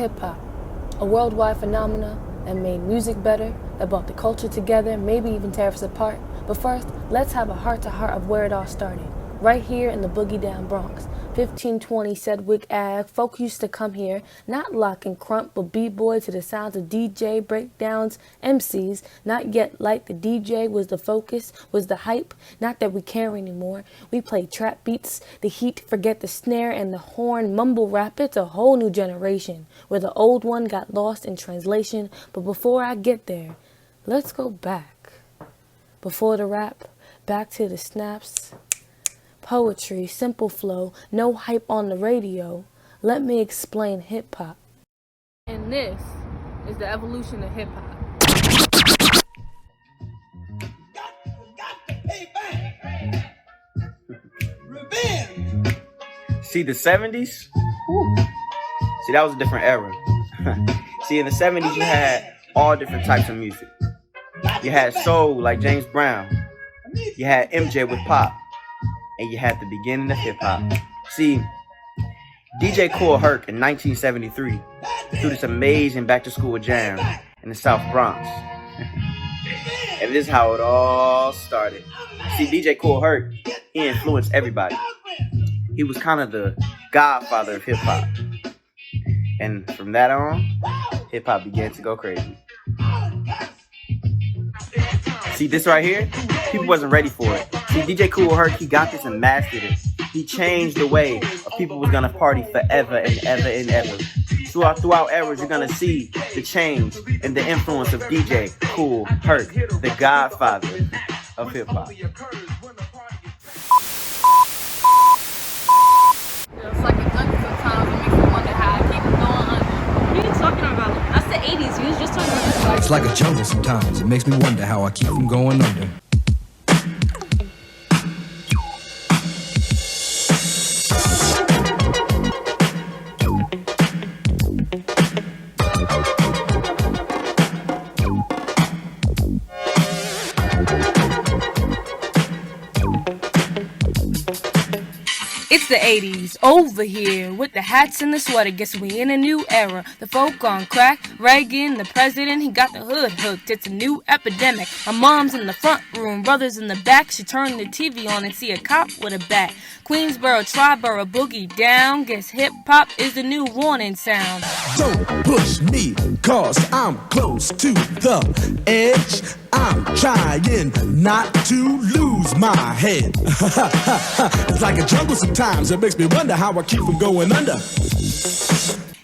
hip-hop, a worldwide phenomenon that made music better, that brought the culture together, maybe even tear us apart. But first, let's have a heart-to-heart of where it all started. Right here in the Boogie Down Bronx, 1520 Sedgwick Ave. Folk used to come here, not lock and crump, but b-boy to the sounds of DJ, breakdowns, MCs. Not yet like the DJ was the focus, was the hype. Not that we care anymore. We play trap beats, the heat, forget the snare and the horn, mumble rap. It's a whole new generation, where the old one got lost in translation. But before I get there, let's go back. Before the rap, back to the snaps. Poetry, simple flow, no hype on the radio. Let me explain hip-hop. And this is the evolution of hip-hop. See, the 70s? See, that was a different era. See, in the 70s, you had all different types of music. You had soul like James Brown. You had MJ with pop. And you had the beginning of hip-hop. See, DJ Kool Herc in 1973 threw this amazing back-to-school jam in the South Bronx. And this is how it all started. See, DJ Kool Herc, he influenced everybody. He was kind of the godfather of hip-hop. And from that on, hip-hop began to go crazy. See, this right here, people wasn't ready for it. See, DJ Kool Herc, he got this and mastered it. He changed the way of people was gonna party forever and ever and ever. Throughout eras, you're gonna see the change and the influence of DJ Kool Herc, the godfather of hip hop. It's like a gun sometimes. It makes me wonder how I keep going under. What are you talking about? That's the 80s. We was just talking about this. It's like a jungle sometimes. It makes me wonder how I keep from going under. It's the 80s, over here, with the hats and the sweater. Guess we in a new era. The folk on crack, Reagan, the president, he got the hood hooked. It's a new epidemic. My mom's in the front room, brother's in the back. She turned the TV on and see a cop with a bat. Queensboro, Triborough, boogie down. Guess hip-hop is the new warning sound. Don't push me, cause I'm close to the edge. I'm trying not to lose my head. It's like a jungle sometimes. It makes me wonder how I keep from going under.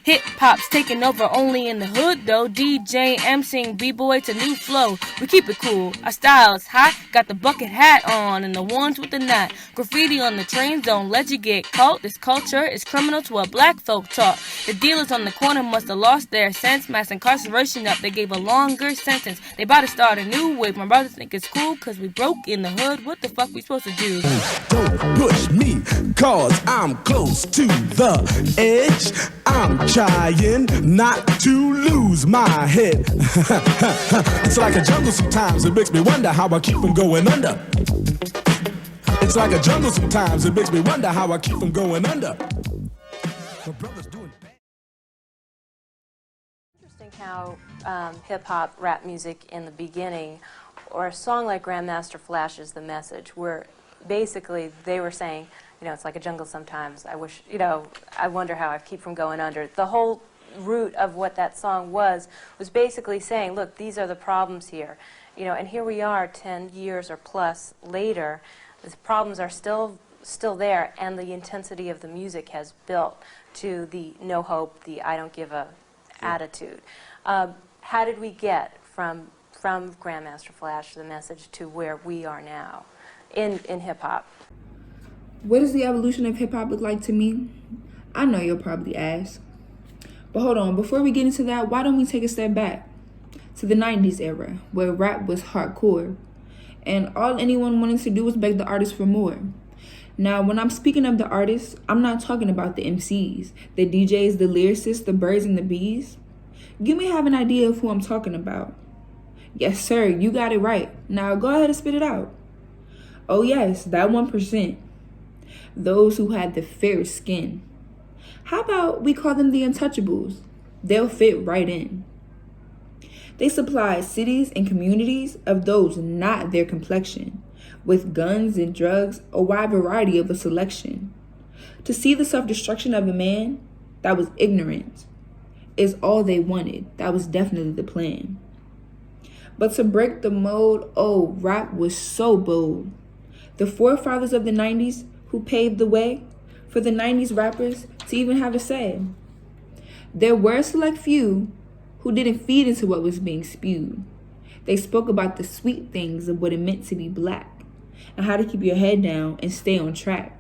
Hip-hop's taking over only in the hood, though. DJ, MCing, B-boy to new flow. We keep it cool. Our style's hot. Got the bucket hat on and the ones with the knot. Graffiti on the trains don't let you get caught. This culture is criminal to what black folk taught. The dealers on the corner must have lost their sense. Mass incarceration up, they gave a longer sentence. They about to start a new wave. My brothers think it's cool cause we broke in the hood. What the fuck we supposed to do? Don't push me, cause I'm close to the edge. I'm trying not to lose my head. It's like a jungle sometimes. It makes me wonder how I keep from going under. It's like a jungle sometimes. It makes me wonder how I keep from going under. My brother's doing bad. Interesting how hip-hop, rap music in the beginning, or a song like Grandmaster Flash's The Message, where basically they were saying, you know, it's like a jungle sometimes. I wish, you know, I wonder how I keep from going under. The whole root of what that song was basically saying, look, these are the problems here. You know, and here we are 10 years or plus later. The problems are still there, and the intensity of the music has built to the no hope, the I don't give a attitude. How did we get from Grandmaster Flash, The Message, to where we are now in hip-hop? What does the evolution of hip-hop look like to me? I know you'll probably ask. But hold on, before we get into that, why don't we take a step back to the 90s era, where rap was hardcore, and all anyone wanted to do was beg the artists for more. Now, when I'm speaking of the artists, I'm not talking about the MCs, the DJs, the lyricists, the birds and the bees. You may have an idea of who I'm talking about. Yes, sir, you got it right. Now, go ahead and spit it out. Oh yes, that 1%. Those who had the fairest skin. How about we call them the untouchables? they'll fit right in. They supply cities and communities of those not their complexion, with guns and drugs, a wide variety of a selection. To see the self-destruction of a man, that was ignorant, is all they wanted. That was definitely the plan. But to break the mold, oh, rap was so bold. The forefathers of the 90s who paved the way for the 90s rappers to even have a say. There were a select few who didn't feed into what was being spewed. They spoke about the sweet things of what it meant to be black and how to keep your head down and stay on track.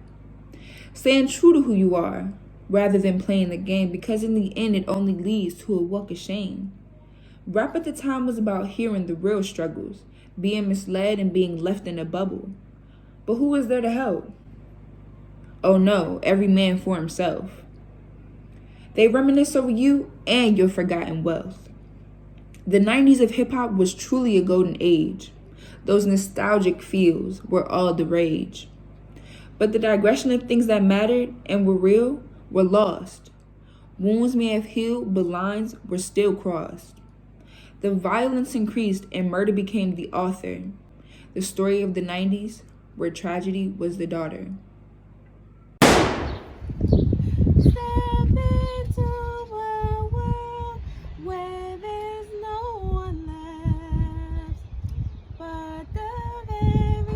Staying true to who you are rather than playing the game, because in the end it only leads to a walk of shame. Rap at the time was about hearing the real struggles, being misled and being left in a bubble. But who was there to help? Oh no, every man for himself. They reminisce over you and your forgotten wealth. The 90s of hip-hop was truly a golden age. Those nostalgic feels were all the rage. But the digression of things that mattered and were real were lost. Wounds may have healed, but lines were still crossed. The violence increased and murder became the author. The story of the 90s, where tragedy was the daughter.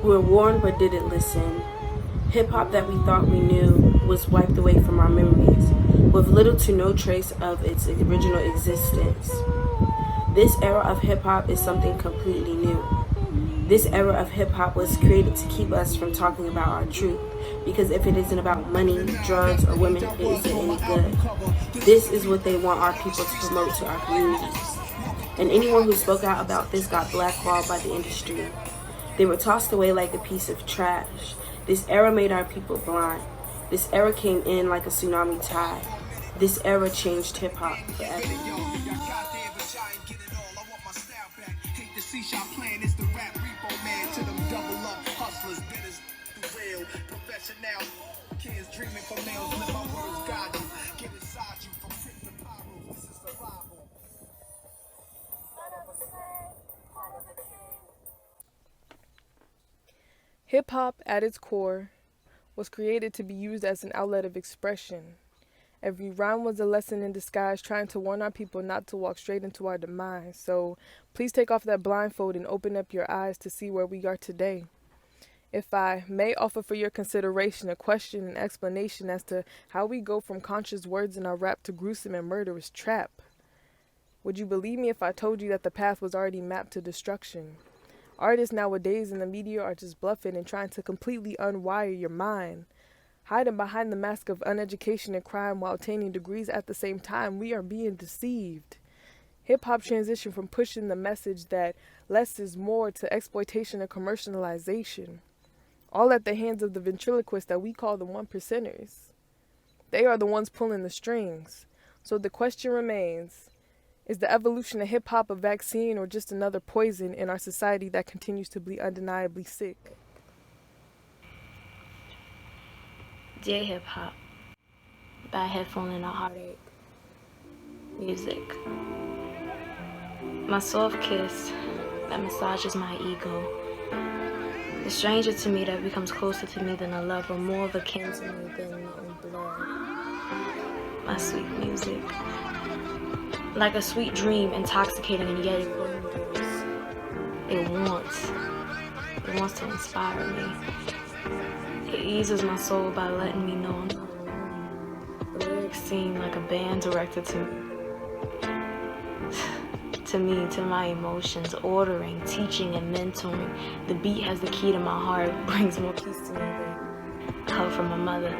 We were warned but didn't listen. Hip-hop that we thought we knew was wiped away from our memories, with little to no trace of its original existence. This era of hip-hop is something completely new. This era of hip-hop was created to keep us from talking about our truth, because if it isn't about money, drugs, or women, it isn't any good. This is what they want our people to promote to our communities. And anyone who spoke out about this got blackballed by the industry. They were tossed away like a piece of trash. This era made our people blind. This era came in like a tsunami tide. This era changed hip-hop forever. Hip-hop, at its core, was created to be used as an outlet of expression. Every rhyme was a lesson in disguise, trying to warn our people not to walk straight into our demise. So please take off that blindfold and open up your eyes to see where we are today. If I may offer for your consideration a question and explanation as to how we go from conscious words in our rap to gruesome and murderous trap. Would you believe me if I told you that the path was already mapped to destruction? Artists nowadays in the media are just bluffing and trying to completely unwire your mind. Hiding behind the mask of uneducation and crime while attaining degrees at the same time, we are being deceived. Hip-hop transitioned from pushing the message that less is more to exploitation and commercialization. All at the hands of the ventriloquists that we call the 1%ers. They are the ones pulling the strings. So the question remains, is the evolution of hip-hop a vaccine or just another poison in our society that continues to be undeniably sick? Dear hip-hop, bad headphone and a heartache. Music. My soft kiss that massages my ego. The stranger to me that becomes closer to me than a lover, more of a kin to me than my own blood. My sweet music. Like a sweet dream, intoxicating and yet it wanders. It wants to inspire me. It eases my soul by letting me know I'm not alone. The lyrics seem like a band directed to me, to my emotions, ordering, teaching, and mentoring. The beat has the key to my heart, brings more peace to me than a hug from a mother.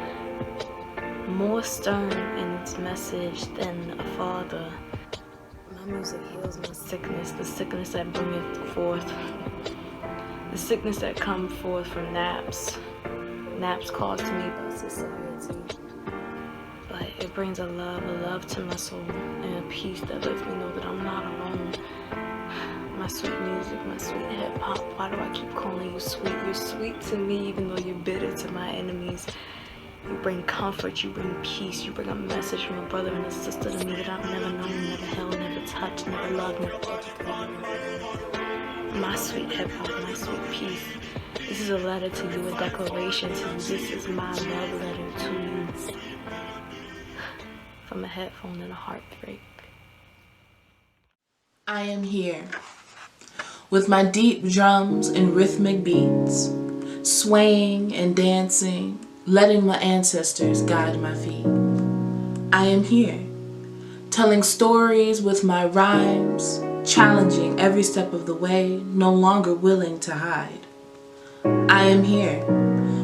More stern in its message than a father. My music heals my sickness, the sickness that bringeth forth, the sickness that comes forth from naps caused to me by society. But it brings a love to my soul, and a peace that lets me know that I'm not alone. My sweet music, my sweet hip-hop, why do I keep calling you sweet? You're sweet to me even though you're bitter to my enemies. You bring comfort, you bring peace, you bring a message from a brother and a sister to me that I've never known, never held, never touched, never loved, never educated. My sweet hip-hop, my sweet peace. This is a letter to you, a declaration to you. This is my love letter to you. From a headphone and a heartbreak. I am here, with my deep drums and rhythmic beats, swaying and dancing, letting my ancestors guide my feet. I am here, telling stories with my rhymes, challenging every step of the way, no longer willing to hide. I am here,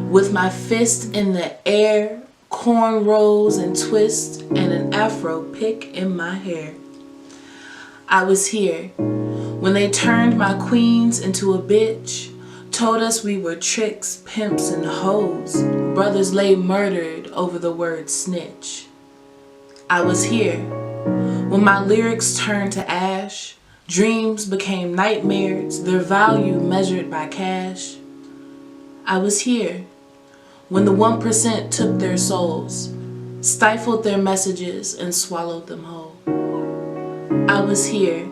with my fist in the air, cornrows and twists, and an afro pick in my hair. I was here when they turned my queens into a bitch, told us we were tricks, pimps, and hoes. Brothers lay murdered over the word snitch. I was here when my lyrics turned to ash, dreams became nightmares, their value measured by cash. I was here when the 1% took their souls, stifled their messages, and swallowed them whole. I was here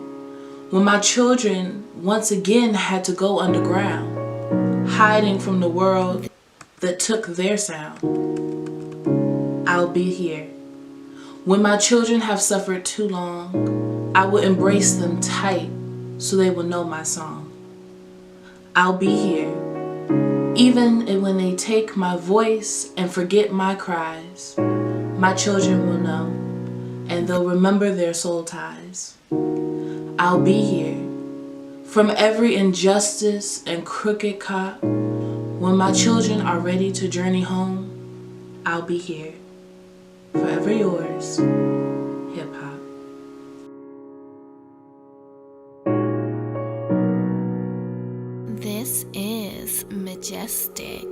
when my children once again had to go underground, hiding from the world that took their sound. I'll be here when my children have suffered too long. I will embrace them tight so they will know my song. I'll be here even when they take my voice and forget my cries. My children will know, and they'll remember their soul ties. I'll be here from every injustice and crooked cop. When my children are ready to journey home, I'll be here. Forever yours, hip hop. This is Majestic.